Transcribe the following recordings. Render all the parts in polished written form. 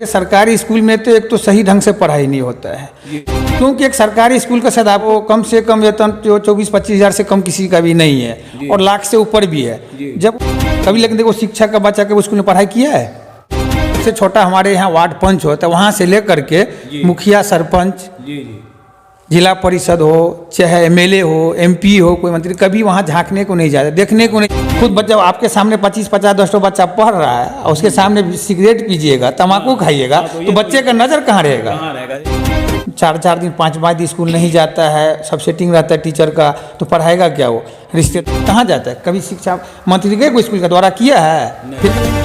सरकारी स्कूल में तो एक तो सही ढंग से पढ़ाई नहीं होता है, क्योंकि एक सरकारी स्कूल का शायद आपको कम से कम वेतन जो 24-25 हज़ार से कम किसी का भी नहीं है और लाख से ऊपर भी है। जब कभी लेकिन देखो शिक्षक का बच्चा के स्कूल में पढ़ाई किया है। सबसे छोटा हमारे यहाँ वार्ड पंच होता है, वहाँ से लेकर के मुखिया, सरपंच, जिला परिषद हो, चाहे एमएलए हो, एमपी हो, कोई मंत्री, कभी वहाँ झांकने को नहीं जाता, देखने को नहीं। खुद बच्चा आपके सामने 25-50-10 बच्चा पढ़ रहा है और उसके सामने सिगरेट पीजिएगा, तमाकू खाइएगा, तो बच्चे का नज़र कहाँ रहेगा। 4-4 दिन 5-5 दिन स्कूल नहीं जाता है, सब सेटिंग रहता है टीचर का, तो पढ़ाएगा क्या वो, रिश्ते कहाँ जाता है। कभी शिक्षा मंत्री के कोई स्कूल का दौरा किया है?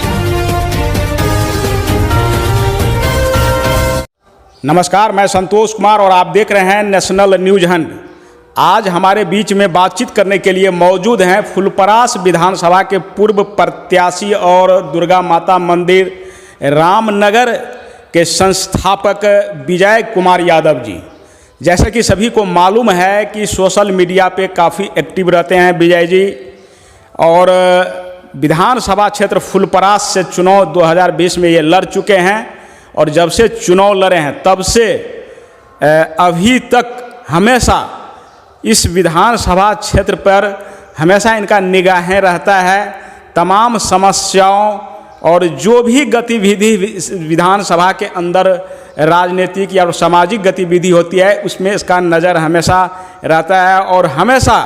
नमस्कार, मैं संतोष कुमार और आप देख रहे हैं नेशनल न्यूज हंट। आज हमारे बीच में बातचीत करने के लिए मौजूद हैं फुलपरास विधानसभा के पूर्व प्रत्याशी और दुर्गा माता मंदिर रामनगर के संस्थापक विजय कुमार यादव जी। जैसे कि सभी को मालूम है कि सोशल मीडिया पे काफ़ी एक्टिव रहते हैं विजय जी, और विधानसभा क्षेत्र फुलपरास से चुनाव 2020 में ये लड़ चुके हैं, और जब से चुनाव लड़े हैं तब से अभी तक हमेशा इस विधानसभा क्षेत्र पर हमेशा इनका निगाहें रहता है। तमाम समस्याओं और जो भी गतिविधि विधानसभा के अंदर राजनीतिक या सामाजिक गतिविधि होती है उसमें इसका नज़र हमेशा रहता है, और हमेशा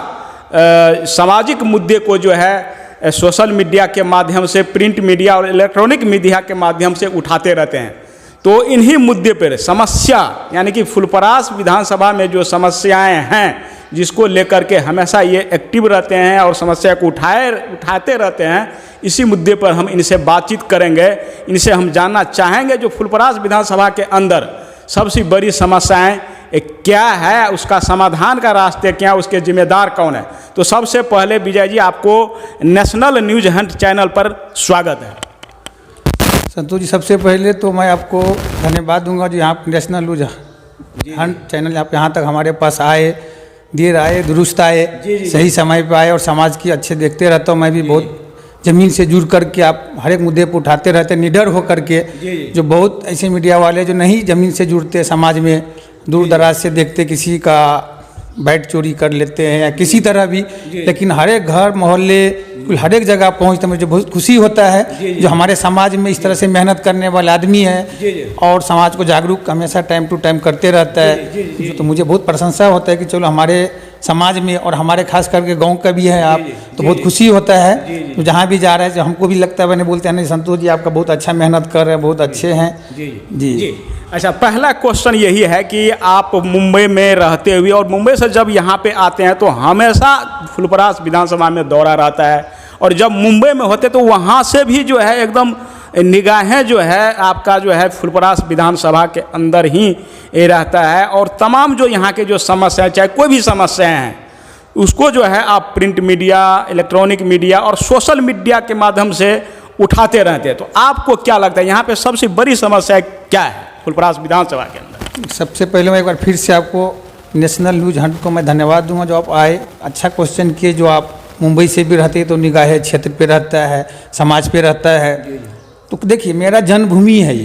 सामाजिक मुद्दे को जो है सोशल मीडिया के माध्यम से, प्रिंट मीडिया और इलेक्ट्रॉनिक मीडिया के माध्यम से उठाते रहते हैं। तो इन्हीं मुद्दे पर समस्या, यानी कि फुलपरास विधानसभा में जो समस्याएं हैं जिसको लेकर के हमेशा ये एक्टिव रहते हैं और समस्या को उठाते रहते हैं, इसी मुद्दे पर हम इनसे बातचीत करेंगे। इनसे हम जानना चाहेंगे जो फुलपरास विधानसभा के अंदर सबसे बड़ी समस्याएं क्या है, उसका समाधान का रास्ते क्या, उसके जिम्मेदार कौन है। तो सबसे पहले विजय जी, आपको नेशनल न्यूज हंट चैनल पर स्वागत है। संतोष जी, सबसे पहले तो मैं आपको धन्यवाद दूंगा जो यहाँ नेशनल न्यूज हंट चैनल आप यहाँ तक हमारे पास आए, देर आए दुरुस्त आए, सही समय पे आए और समाज की अच्छे देखते रहता हूँ। मैं भी बहुत ज़मीन से जुड़ करके आप हर एक मुद्दे पर उठाते रहते, निडर हो करके, जो बहुत ऐसे मीडिया वाले जो नहीं ज़मीन से जुड़ते, समाज में दूर दराज से देखते, किसी का बैट चोरी कर लेते हैं या किसी तरह भी, लेकिन हर एक घर मोहल्ले हर एक जगह पहुँचते मुझे बहुत खुशी होता है। जो हमारे समाज में इस तरह से मेहनत करने वाले आदमी है और समाज को जागरूक हमेशा टाइम टू टाइम करते रहता है, तो मुझे बहुत प्रशंसा होता है कि चलो हमारे समाज में और हमारे खास करके गांव का भी है आप, तो बहुत खुशी होता है। तो जहाँ भी जा रहे हैं, जो हमको भी लगता है, मैंने बोलते हैं नहीं संतोष जी आपका बहुत अच्छा मेहनत कर रहे हैं, बहुत अच्छे हैं जी। अच्छा, पहला क्वेश्चन यही है कि आप मुंबई में रहते हुए और मुंबई से जब यहाँ पे आते हैं तो हमेशा फुलपरास विधानसभा में दौरा रहता है, और जब मुंबई में होते तो वहाँ से भी जो है एकदम निगाहें जो है आपका जो है फुलपरास विधानसभा के अंदर ही रहता है, और तमाम जो यहाँ के जो समस्या, चाहे कोई भी समस्याएं हैं, उसको जो है आप प्रिंट मीडिया, इलेक्ट्रॉनिक मीडिया और सोशल मीडिया के माध्यम से उठाते रहते हैं। तो आपको क्या लगता है यहाँ पे सबसे बड़ी समस्या क्या है फुलपरास विधानसभा के अंदर? सबसे पहले मैं एक बार फिर से आपको नेशनल न्यूज हंट को मैं धन्यवाद दूंगा जो आप आए, अच्छा क्वेश्चन किए। जो आप मुंबई से भी रहते हैं तो निगाहें क्षेत्र पे रहता है, समाज पे रहता है। तो देखिए, मेरा जन्मभूमि है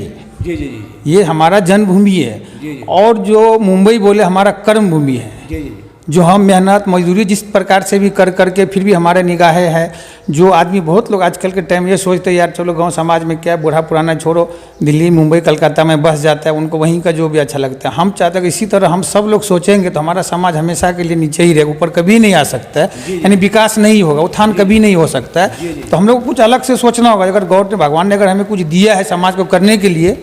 ये हमारा जन्मभूमि है, और जो मुंबई बोले हमारा कर्म भूमि है। जो हम मेहनत मजदूरी जिस प्रकार से भी कर करके फिर भी हमारे निगाहें है। जो आदमी, बहुत लोग आजकल के टाइम ये सोचते हैं यार चलो गांव समाज में क्या, बूढ़ा पुराना छोड़ो, दिल्ली मुंबई कलकत्ता में बस जाता है, उनको वहीं का जो भी अच्छा लगता है। हम चाहते हैं कि इसी तरह हम सब लोग सोचेंगे तो हमारा समाज हमेशा के लिए नीचे ही रहेगा, ऊपर कभी नहीं आ सकता है, यानी विकास नहीं होगा, उत्थान कभी नहीं हो सकता है। तो हम लोग को कुछ अलग से सोचना होगा। अगर गौर भगवान ने अगर हमें कुछ दिया है समाज को करने के लिए,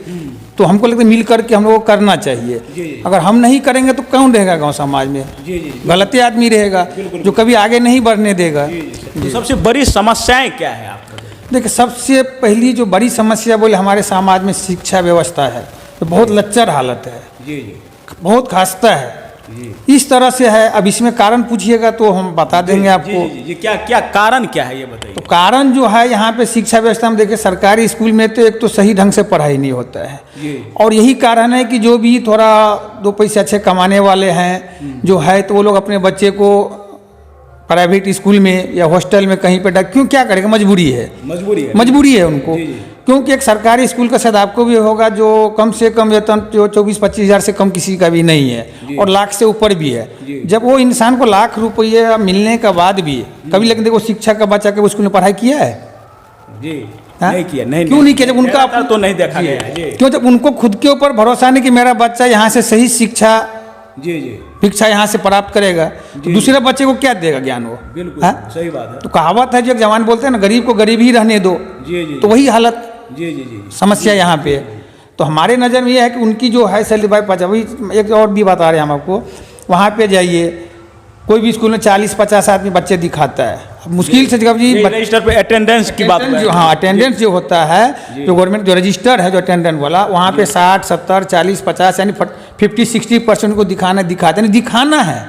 तो हमको लगता है मिल करके हम लोगों को करना चाहिए। अगर हम नहीं करेंगे तो कौन रहेगा गांव समाज में? गलती आदमी रहेगा जो कभी आगे नहीं बढ़ने देगा। तो सबसे बड़ी समस्याएं क्या है आपको? देखिए, सबसे पहली जो बड़ी समस्या बोले हमारे समाज में शिक्षा व्यवस्था है, तो बहुत लच्चर हालत है, बहुत खास्ता है, इस तरह से है। अब इसमें कारण पूछिएगा तो हम बता देंगे आपको। क्या कारण क्या है ये बताइए। तो कारण जो है यहाँ पे शिक्षा व्यवस्था में, देखिए सरकारी स्कूल में तो एक तो सही ढंग से पढ़ाई नहीं होता है, और यही कारण है कि जो भी थोड़ा 2 पैसे अच्छे कमाने वाले हैं जो है, तो वो लोग अपने बच्चे को प्राइवेट स्कूल में या हॉस्टल में कहीं पे क्यों, क्या करेगा, मजबूरी है मजबूरी है उनको। क्योंकि एक सरकारी स्कूल का शायद आपको भी होगा जो कम से कम वेतन जो 24-25 हज़ार से कम किसी का भी नहीं है और लाख से ऊपर भी है। जब वो इंसान को लाख रुपये मिलने के बाद भी कभी, लेकिन देखो शिक्षक का बच्चा के स्कूल में पढ़ाई किया है नहीं किया, क्यों नहीं किया? जब उनका तो नहीं देखा गया है। क्यों? जब उनको खुद के ऊपर भरोसा नहीं कि मेरा बच्चा यहाँ से सही शिक्षा शिक्षा यहाँ से प्राप्त करेगा तो दूसरे बच्चे को क्या देगा ज्ञान वो? बिल्कुल सही बात है। तो कहावत है जो एक जवान बोलते हैं ना, गरीब को गरीब ही रहने दो। तो वही हालत समस्या यहाँ पे। तो हमारे नज़र में ये है कि उनकी जो है सैलरी बाई 50। एक और भी बता रहे हैं हम आपको, वहाँ पे जाइए कोई भी स्कूल में 40-50 आदमी बच्चे दिखाता है, मुश्किल से जब जी रजिस्टर पे अटेंडेंस की बात जो, हाँ अटेंडेंस जो होता है जो गवर्नमेंट जो रजिस्टर है जो अटेंडेंस वाला, वहाँ पे 60, 70, 40, 50 यानी 50-60% को दिखाते नहीं, दिखाना है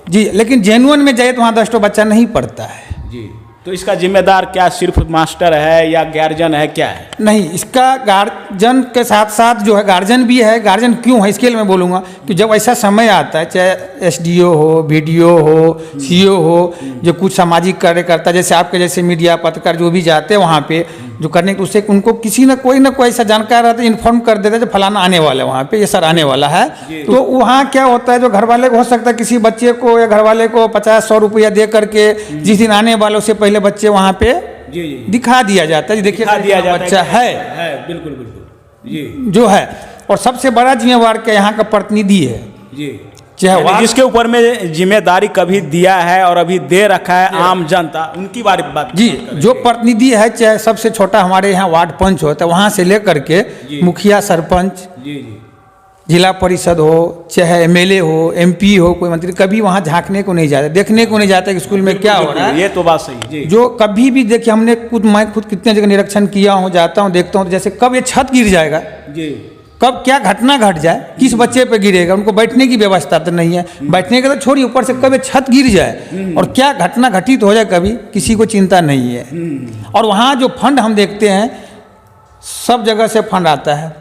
जी। लेकिन जेनुअन में जाए तो वहाँ 10 बच्चा नहीं पढ़ता है जी। तो इसका जिम्मेदार क्या सिर्फ मास्टर है या गार्जियन है, क्या है? नहीं, इसका गार्जियन के साथ साथ जो है गार्जियन भी है। गार्जियन क्यों है इसके लिए मैं बोलूँगा कि जब ऐसा समय आता है, चाहे SDO हो, BDO हो, CO हो, जो कुछ सामाजिक कार्य करता है, जैसे आपके जैसे मीडिया पत्रकार जो भी जाते हैं वहाँ पे जो करने के, उससे उनको किसी न कोई ऐसा जानकार रहता है, इन्फॉर्म कर देता है जो फलाना आने वाला है वहाँ पे, ये सर आने वाला है। तो वहाँ क्या होता है, जो घर वाले को हो सकता है किसी बच्चे को या घर वाले को 50-100 रुपया दे करके जिस दिन आने वाले उससे पहले बच्चे वहाँ पे दिखा दिया जाता है, देखिए बच्चा है बिल्कुल बिल्कुल जो है। और सबसे बड़ा जिम्मेवार क्या यहाँ का प्रतिनिधि है चाहे जिसके ऊपर में जिम्मेदारी कभी दिया है और अभी दे रखा है आम जनता, उनकी बात जी। जो प्रतिनिधि है, चाहे सबसे छोटा हमारे यहाँ वार्ड पंच होता है, वहाँ से लेकर के मुखिया, सरपंच, जिला परिषद हो, चाहे MLA हो, MP हो, कोई मंत्री, कभी वहाँ झांकने को नहीं जाता, देखने को नहीं जाता कि स्कूल में क्या हो रहा है। ये तो बात सही है। जो कभी भी देखिए हमने मैं खुद कितने जगह निरीक्षण किया हूँ, जाता हूँ, देखता हूँ, जैसे कब ये छत गिर जाएगा, कब क्या घटना घट जाए, किस बच्चे पे गिरेगा, उनको बैठने की व्यवस्था तो नहीं है, बैठने का तो छोड़िए, ऊपर से कब ये छत गिर जाए और क्या घटना घटित हो जाए कभी, किसी को चिंता नहीं है। और वहाँ जो फंड हम देखते हैं, सब जगह से फंड आता है,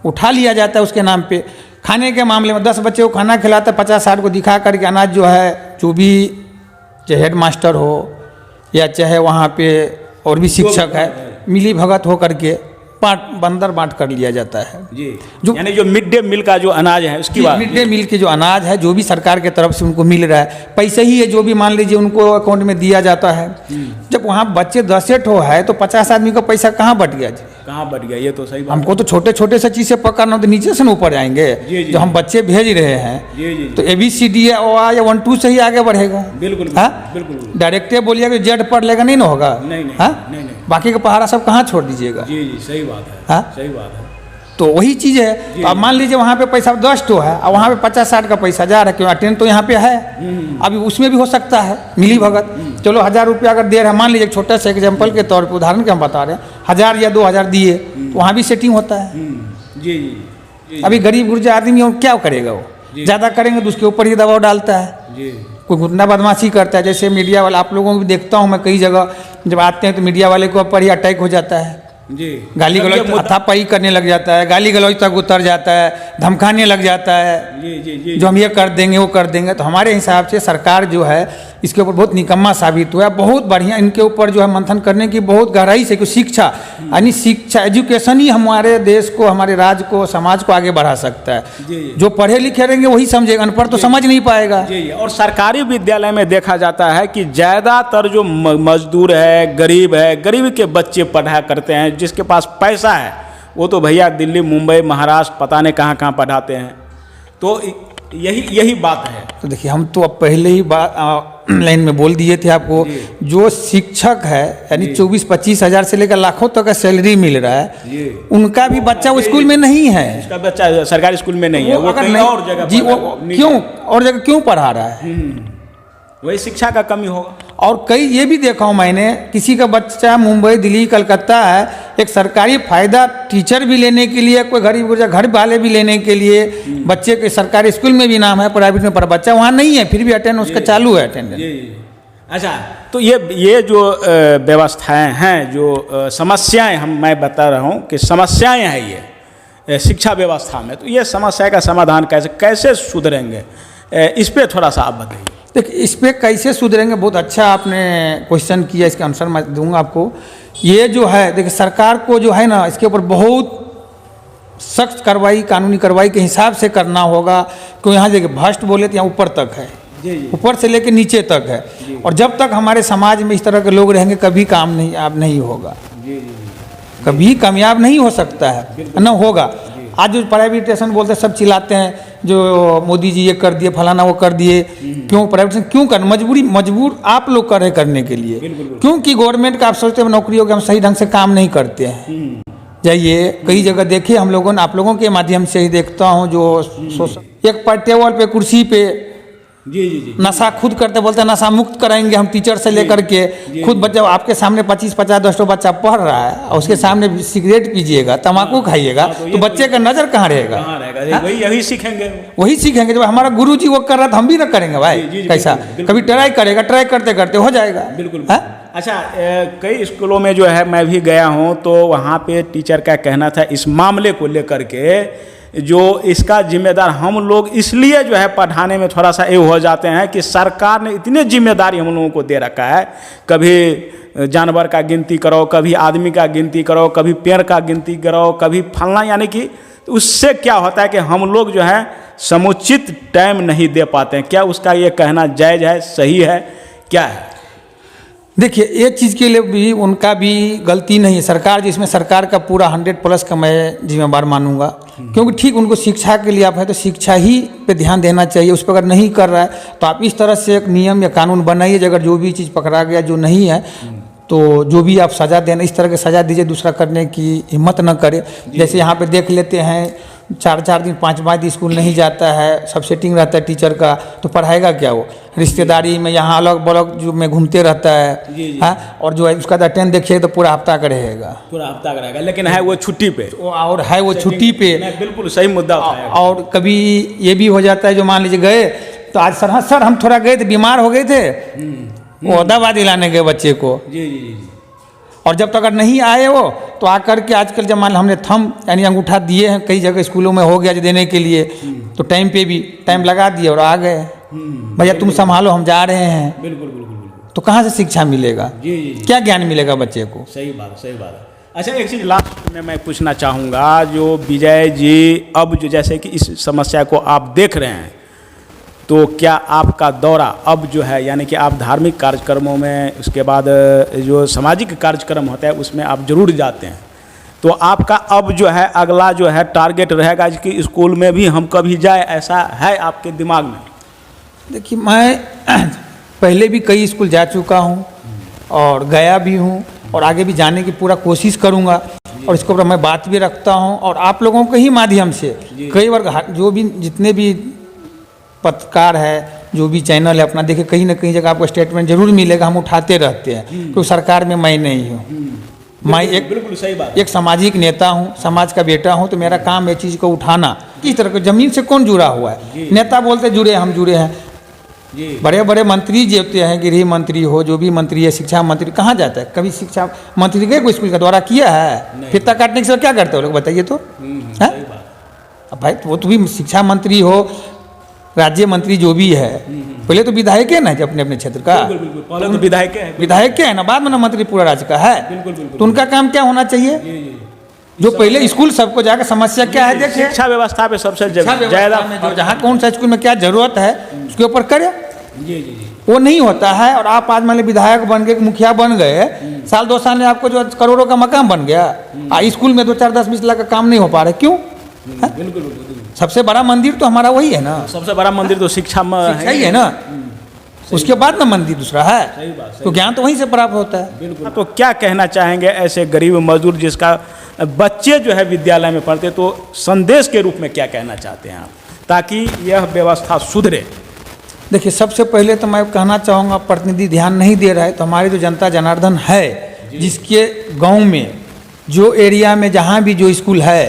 उठा लिया जाता है उसके नाम पे। खाने के मामले में 10 बच्चे को खाना खिलाता है, 50-60 को दिखा करके अनाज जो है, जो भी चाहे हेड मास्टर हो या चाहे वहाँ पे और भी शिक्षक है, मिली भगत हो करके बांट कर लिया जाता है जी। यानी जो मिड डे मील का जो अनाज है उसकी बात, मिड डे मील के जो अनाज है जो भी सरकार के तरफ से उनको मिल रहा है, पैसे ही है जो भी मान लीजिए उनको अकाउंट में दिया जाता है। जब वहाँ बच्चे 10 ठो है तो 50 आदमी का पैसा कहाँ बट गया जी? कहाँ बट गया, ये तो सही बात। हमको तो छोटे छोटे से चीज़ से पकड़ना, तो नीचे से ऊपर जाएंगे। जो हम बच्चे भेज रहे हैं तो ABCD या OA या 1-2 से ही आगे बढ़ेगा। बिल्कुल बिल्कुल। डायरेक्टे बोलिएगा Z पढ़ लेगा, नहीं ना होगा। नहीं। बाकी का पहाड़ा सब कहाँ छोड़ दीजिएगा? जी सही बात है। सही बात है। तो वही चीज़ है। तो अब मान लीजिए वहाँ पे पैसा 10 ठो है और वहाँ पे 50-60 का पैसा जा रहा है, क्यों? अटेंड तो यहाँ पे है, अभी उसमें भी हो सकता है मिली भगत। चलो 1000 रुपया अगर दे रहे हैं, मान लीजिए छोटा सा एग्जाम्पल के तौर पे, उदाहरण के हम बता रहे हैं, 1000 या 2000 दिए तो वहाँ भी सेटिंग होता है। जी। अभी गरीब गुर्जा आदमी और क्या करेगा, वो ज़्यादा करेंगे तो उसके ऊपर ही दबाव डालता है। कोई गुंडा बदमाशी करता है, जैसे मीडिया वाला, आप लोगों को भी देखता हूँ मैं कई जगह जब आते हैं तो मीडिया वाले के ऊपर ही अटैक हो जाता है जी। गाली गलौज हाथापाई करने लग जाता है, गाली गलौज तक उतर जाता है, धमकाने लग जाता है जी। जो हम ये कर देंगे वो कर देंगे। तो हमारे हिसाब से सरकार जो है इसके ऊपर बहुत निकम्मा साबित हुआ है। बहुत बढ़िया इनके ऊपर जो है मंथन करने की बहुत गहराई से, क्योंकि शिक्षा यानी शिक्षा एजुकेशन ही हमारे देश को, हमारे राज्य को, समाज को आगे बढ़ा सकता है। जो पढ़े लिखे रहेंगे वही समझेगा, अनपढ़ तो समझ नहीं पाएगा। और सरकारी विद्यालय में देखा जाता है कि ज़्यादातर जो मजदूर है, गरीब के बच्चे पढ़ा करते हैं। जिसके पास पैसा है वो तो भैया दिल्ली, मुंबई, महाराष्ट्र, पता नहीं कहाँ पढ़ाते हैं। तो यही बात है। तो देखिए, हम तो अब पहले ही लाइन में बोल दिए थे आपको, जो शिक्षक है यानी 24-25 हज़ार से लेकर लाखों तक का सैलरी मिल रहा है, उनका भी बच्चा वो स्कूल में नहीं है। उसका बच्चा सरकारी स्कूल में नहीं है, वो कहीं और जगह जी। वो क्यों और जगह क्यों पढ़ा रहा है? वही शिक्षा का कमी होगा। और कई ये भी देखा हूँ मैंने, किसी का बच्चा मुंबई, दिल्ली, कलकत्ता है, एक सरकारी फायदा टीचर भी लेने के लिए, कोई गरीब गुर्जा घर वाले भी लेने के लिए, बच्चे के सरकारी स्कूल में भी नाम है, प्राइवेट में पर बच्चा वहाँ नहीं है, फिर भी अटेंड उसका चालू है अटेंडेंस। अच्छा, तो ये जो व्यवस्थाएं हैं, जो समस्याएं मैं बता रहा हूँ कि समस्याएं हैं ये शिक्षा व्यवस्था में, तो ये समस्या का समाधान कैसे सुधरेंगे, इस पर थोड़ा सा आप बताइए। देखिए इस पे कैसे सुधरेंगे, बहुत अच्छा आपने क्वेश्चन किया, इसका आंसर मैं दूंगा आपको। ये जो है देखिए सरकार को जो है ना इसके ऊपर बहुत सख्त कार्रवाई, कानूनी कार्रवाई के हिसाब से करना होगा। क्यों यहाँ देखिए भ्रष्ट बोले तो यहाँ ऊपर तक है, ऊपर से लेकर नीचे तक है। और जब तक हमारे समाज में इस तरह के लोग रहेंगे कभी काम नहीं आप नहीं होगा, कभी कामयाब नहीं हो सकता है, न होगा। आज जो प्राइवेटाइजेशन बोलते हैं सब चिल्लाते हैं, जो मोदी जी ये कर दिए, फलाना वो कर दिए। क्यों प्राइवेटाइजेशन क्यों कर, मजबूर आप लोग करे करने के लिए। क्योंकि गवर्नमेंट का आप सोचते हैं नौकरी होगी, हम सही ढंग से काम नहीं करते हैं। जाइए कई जगह देखिए, हम लोगों ने आप लोगों के माध्यम से ही देखता हूँ, जो एक पर टेबल पे कुर्सी पे नशा खुद करते, बोलते हैं नशा मुक्त कराएंगे हम टीचर से लेकर के, खुद बच्चा आपके सामने 25, 50, 10 बच्चा पढ़ रहा है और उसके सामने सिगरेट पीजिएगा, तम्बाकू खाइएगा, तो बच्चे का नजर कहाँ रहेगा? यही सीखेंगे, वही सीखेंगे। जब हमारा गुरु जी वो कर रहा था हम भी ना करेंगे भाई, कैसा कभी ट्राई करेगा, ट्राई करते करते हो जाएगा। बिल्कुल। अच्छा, कई स्कूलों में जो है मैं भी गया हूँ, तो वहाँ पे टीचर का कहना था इस मामले को लेकर के, जो इसका जिम्मेदार हम लोग इसलिए जो है पढ़ाने में थोड़ा सा ये हो जाते हैं कि सरकार ने इतनी जिम्मेदारी हम लोगों को दे रखा है, कभी जानवर का गिनती करो, कभी आदमी का गिनती करो, कभी पेड़ का गिनती करो, कभी फलना, यानी कि उससे क्या होता है कि हम लोग जो है समुचित टाइम नहीं दे पाते हैं। क्या उसका ये कहना जायज़ है, सही है, क्या है? देखिए ये चीज़ के लिए भी उनका भी गलती नहीं है, सरकार जिसमें सरकार का पूरा 100+ का मैं जिम्मेवार मानूंगा। क्योंकि ठीक उनको शिक्षा के लिए आप है तो शिक्षा ही पे ध्यान देना चाहिए। उस पर अगर नहीं कर रहा है तो आप इस तरह से एक नियम या कानून बनाइए, अगर जो भी चीज़ पकड़ा गया जो नहीं है तो जो भी आप सज़ा देना इस तरह की सज़ा दीजिए, दूसरा करने की हिम्मत न करे। जैसे यहाँ पे देख लेते हैं 4-4 दिन 5-5 दिन स्कूल नहीं जाता है, सब सेटिंग रहता है टीचर का, तो पढ़ाएगा क्या वो? रिश्तेदारी में यहाँ अलग बलग जो में घूमते रहता है, हाँ? और जो है उसका अटेंड देखिए तो पूरा हफ्ता का रहेगा, पूरा हफ्ता का रहेगा, लेकिन है वो छुट्टी पे, और है वो छुट्टी पे। बिल्कुल सही मुद्दा उठाया। और कभी ये भी हो जाता है, जो मान लीजिए गए तो आज सर, हाँ सर हम थोड़ा गए थे, बीमार हो गए थे, वो दवा दिलाने गए बच्चे को, और जब तक अगर नहीं आए वो तो आकर के आजकल जब मान हमने थंब यानी अंगूठा दिए हैं, कई जगह स्कूलों में हो गया जो देने के लिए, तो टाइम पे भी टाइम लगा दिए और आ गए, भैया तुम संभालो हम जा रहे हैं। बिल्कुल। तो कहाँ से शिक्षा मिलेगा? क्या ज्ञान मिलेगा बच्चे को? सही बात, सही बात है। अच्छा, एक चीज़ लास्ट में मैं पूछना चाहूँगा, जो विजय जी अब जो जैसे कि इस समस्या को आप देख रहे हैं, तो क्या आपका दौरा अब जो है, यानी कि आप धार्मिक कार्यक्रमों में, उसके बाद जो सामाजिक कार्यक्रम होता है उसमें आप जरूर जाते हैं, तो आपका अब जो है अगला जो है टारगेट रहेगा कि स्कूल में भी हम कभी जाए, ऐसा है आपके दिमाग में? देखिए मैं पहले भी कई स्कूल जा चुका हूँ और गया भी हूँ, और आगे भी जाने की पूरा कोशिश करूँगा, और इसके ऊपर मैं बात भी रखता हूँ। और आप लोगों के ही माध्यम से कई बार जो भी जितने भी पत्रकार है, जो भी चैनल है अपना, देखिए कहीं ना कहीं जगह आपको स्टेटमेंट जरूर मिलेगा, हम उठाते रहते हैं, क्योंकि सरकार में मैं नहीं हूँ, मैं बिल्कुल सही बात, एक सामाजिक नेता हूँ, समाज का बेटा हूँ, तो मेरा काम है चीज़ को उठाना। किस तरह की जमीन से कौन जुड़ा हुआ है? नेता बोलते जुड़े, हम जुड़े हैं। बड़े बड़े मंत्री जो होते हैं, गृह मंत्री हो, जो भी मंत्री है, शिक्षा मंत्री, कहाँ जाता है? कभी शिक्षा मंत्री गए कोई स्कूल का दौरा किया है? फित्ता काटने के क्या करते हो लोग, बताइए तो। अब भाई वो तो भी शिक्षा मंत्री हो, राज्य मंत्री जो भी है, पहले तो विधायक है ना अपने अपने क्षेत्र का, पहले तो विधायक है ना, बाद में ना मंत्री पूरा राज्य का है। तो उनका काम क्या होना चाहिए? जो पहले स्कूल सबको जाकर समस्या क्या है देखे, शिक्षा व्यवस्था पे सबसे ज्यादा जहाँ कौन सा स्कूल में क्या जरूरत है उसके ऊपर करे। वो नहीं होता है। और आप आज मान लीजिए विधायक बन गए, मुखिया बन गए, साल 2 साल में आपको जो करोड़ों का मकान बन गया, स्कूल में 2, 4, 10, 20 लाख का काम नहीं हो पा रहा, क्यों? बिल्कुल। सबसे बड़ा मंदिर तो हमारा वही है ना, सबसे बड़ा मंदिर तो शिक्षा में ही है ना, उसके बाद ना मंदिर दूसरा है, तो ज्ञान तो वहीं से प्राप्त होता है। बिल्कुल। तो क्या कहना चाहेंगे ऐसे गरीब मजदूर जिसका बच्चे जो है विद्यालय में पढ़ते, तो संदेश के रूप में क्या कहना चाहते हैं आप, ताकि यह व्यवस्था सुधरे? देखिए सबसे पहले तो मैं कहना चाहूँगा, प्रतिनिधि ध्यान नहीं दे रहा है, तो हमारी जो जनता जनार्दन है, जिसके गांव में जो एरिया में जहाँ भी जो स्कूल है,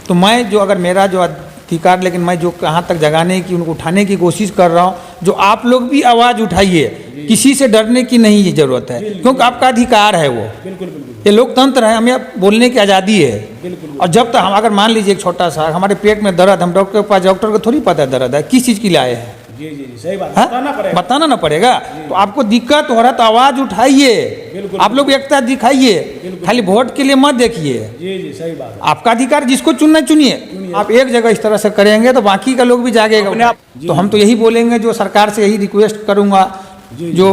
तो मैं जो अगर मेरा जो अधिकार, लेकिन मैं जो कहाँ तक जगाने की, उनको उठाने की कोशिश कर रहा हूँ, जो आप लोग भी आवाज़ उठाइए, किसी से डरने की नहीं ज़रूरत है, क्योंकि आपका अधिकार है वो। ये लोकतंत्र है, हमें बोलने की आज़ादी है। और जब तक हम अगर मान लीजिए एक छोटा सा हमारे पेट में दर्द, हम डॉक्टर के पास, डॉक्टर को थोड़ी पता है दर्द है किस चीज़ के लिए आए हैं, जी जी जी, सही बात, हाँ? बताना पड़ेगा। बताना ना पड़ेगा। तो आपको दिक्कत हो रहा है तो आवाज उठाइए, बिल्कुल, आप लोग एकता दिखाइए, खाली वोट के लिए मत देखिए। जी जी, सही बात है। आपका अधिकार, जिसको चुनना चुनिए। आप एक जगह इस तरह से करेंगे तो बाकी का लोग भी जागेगा अपने आप। तो हम तो यही बोलेंगे, जो सरकार से यही रिक्वेस्ट करूंगा, जो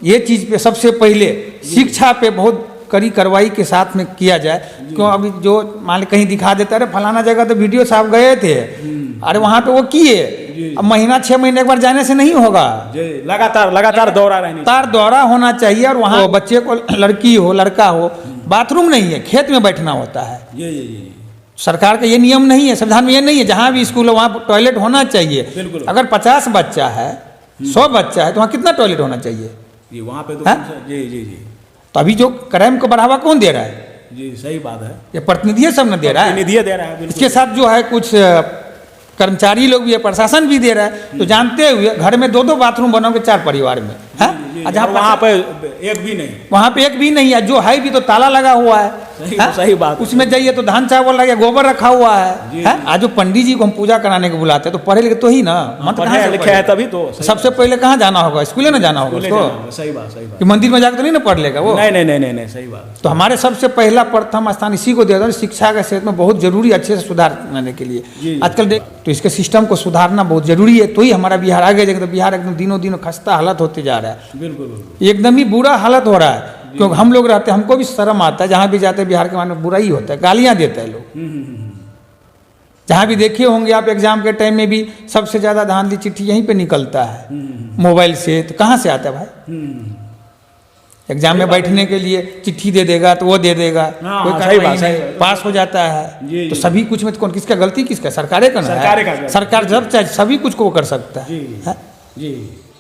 ये चीज़ पे सबसे पहले शिक्षा पे बहुत कड़ी कार्रवाई के साथ में किया जाए। क्यों अभी जो मान ली कहीं दिखा देता है, फलाना जगह तो वीडियो साहब गए थे, अरे वहाँ पे वो किए, अब महीना 6 महीने एक बार जाने से नहीं होगा, लगातार दौरा रहनी तार दौरा होना चाहिए। और वहाँ बच्चे को, लड़की हो लड़का हो, बाथरूम नहीं है, खेत में बैठना होता है। जी। सरकार का ये नियम नहीं है, संविधान में ये नहीं है। जहाँ भी स्कूल है वहाँ टॉयलेट होना चाहिए। बिल्कुल। अगर 50 बच्चा है, 100 बच्चा है, तो वहाँ कितना टॉयलेट होना चाहिए? जी, वहाँ पे तो जी जी जी तो अभी जो क्राइम को बढ़ावा कौन दे रहा है? जी, सही बात है। ये प्रतिनिधि सब न दे रहा है, प्रतिनिधि दे रहा है, बिल्कुल। इसके साथ जो है कुछ कर्मचारी लोग भी है, प्रशासन भी दे रहा है। तो जानते हुए घर में 2-2 बाथरूम बनोगे 4 परिवार में, है? जहाँ वहाँ पे एक भी नहीं, वहाँ पे एक भी नहीं है, जो है भी तो ताला लगा हुआ है। सही बात। उसमें जाइए तो धान चावल लगा, गोबर रखा हुआ है? आज जो पंडित जी को हम पूजा कराने को बुलाते हैं तो पढ़े लिखे तो ही ना, मत पढ़े लिखे है तभी तो। सबसे पहले कहाँ जाना होगा? स्कूले ना जाना होगा उसको? सही बात, सही बात। कि मंदिर में जाकर तो नहीं ना पढ़ लेगा वो? नहीं, सही बात। तो हमारे सबसे पहला प्रथम स्थान इसी को दिया था। शिक्षा के क्षेत्र में बहुत जरूरी, अच्छे से सुधार करने के लिए आजकल देख, तो इसके सिस्टम को सुधारना बहुत जरूरी है, तो ही हमारा बिहार आगे जाएगा। तो बिहार एकदम दिनों दिन खस्ता हालत होते जा रहा है, बिल्कुल एकदम ही बुरा हालत हो रहा है। क्योंकि हम लोग रहते हैं, हमको भी शर्म आता है, जहाँ भी जाते हैं बिहार के माने बुरा ही होता है, गालियाँ देते हैं लोग। जहाँ भी देखे होंगे आप, एग्जाम के टाइम में भी सबसे ज़्यादा धांधली चिट्ठी यहीं पे निकलता है, मोबाइल से। तो कहाँ से आता है भाई? एग्जाम में बैठने के लिए चिट्ठी दे देगा तो वो दे देगा, कोई कार्रवाई नहीं, पास हो जाता है। तो सभी कुछ में कौन, किसका गलती, किसका? सरकारें का है। सरकार जब चाहे सभी कुछ को वो कर सकता है। जी,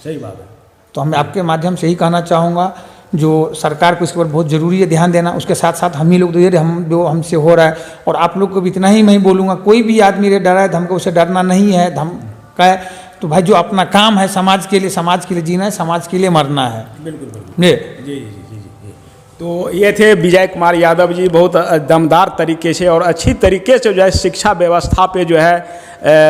सही बात है। तो मैं आपके माध्यम से यही कहना चाहूँगा, जो सरकार को इसके ऊपर बहुत ज़रूरी है ध्यान देना। उसके साथ साथ हम ही लोग तो हम जो हमसे हो रहा है, और आप लोग को भी इतना ही मैं बोलूँगा, कोई भी आदमी रे डरा है तो हमको उसे डरना नहीं है। धमका है तो भाई जो अपना काम है समाज के लिए जीना है, समाज के लिए मरना है। बिल्कुल जी। तो ये थे विजय कुमार यादव जी, बहुत दमदार तरीके से और अच्छी तरीके से जो है शिक्षा व्यवस्था पे जो है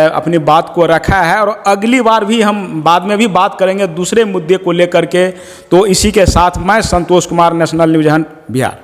अपनी बात को रखा है। और अगली बार भी हम बाद में भी बात करेंगे दूसरे मुद्दे को लेकर के। तो इसी के साथ मैं Santosh Kumar, national news hunt, Bihar.